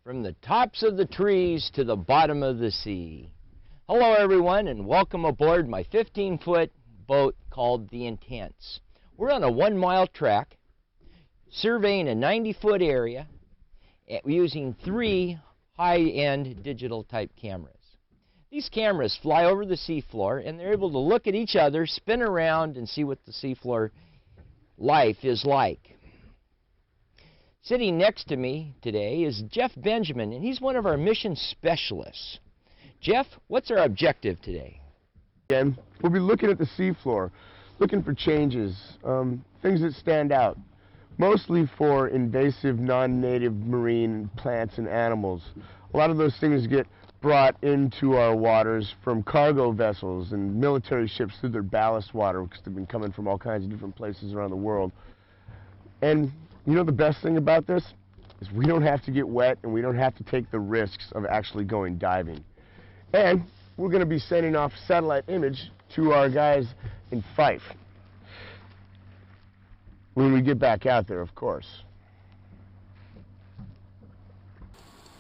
From the tops of the trees to the bottom of the sea. Hello everyone, and welcome aboard my 15-foot boat called the Intense. We're on a 1-mile track surveying a 90-foot area using 3 high-end digital type cameras. These cameras fly over the seafloor and they're able to look at each other, spin around, and see what the seafloor life is like. Sitting next to me today is Jeff Benjamin, and he's one of our mission specialists. Jeff, what's our objective today? Again, we'll be looking at the seafloor, looking for changes, things that stand out, mostly for invasive non-native marine plants and animals. A lot of those things get brought into our waters from cargo vessels and military ships through their ballast water, because they've been coming from all kinds of different places around the world. And you know the best thing about this is we don't have to get wet and we don't have to take the risks of actually going diving. And we're going to be sending off satellite image to our guys in Fife when we get back out there, of course.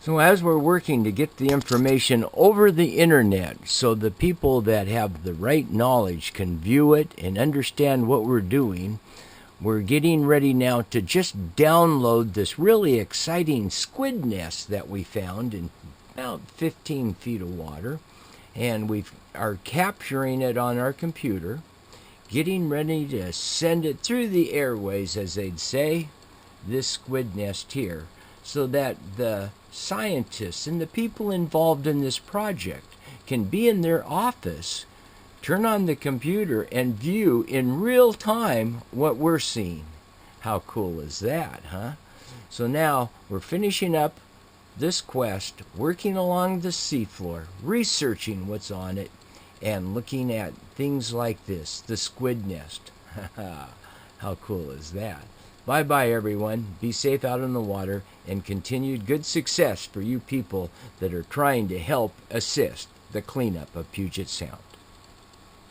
So as we're working to get the information over the internet so the people that have the right knowledge can view it and understand what we're doing, we're getting ready now to just download this really exciting squid nest that we found in about 15 feet of water, and we are capturing it on our computer, getting ready to send it through the airways, as they'd say, this squid nest here, so that the scientists and the people involved in this project can be in their office, turn on the computer, and view in real time what we're seeing. How cool is that, huh? So now we're finishing up this quest, working along the seafloor, researching what's on it, and looking at things like this, the squid nest. How cool is that? Bye-bye, everyone. Be safe out on the water, and continued good success for you people that are trying to help assist the cleanup of Puget Sound.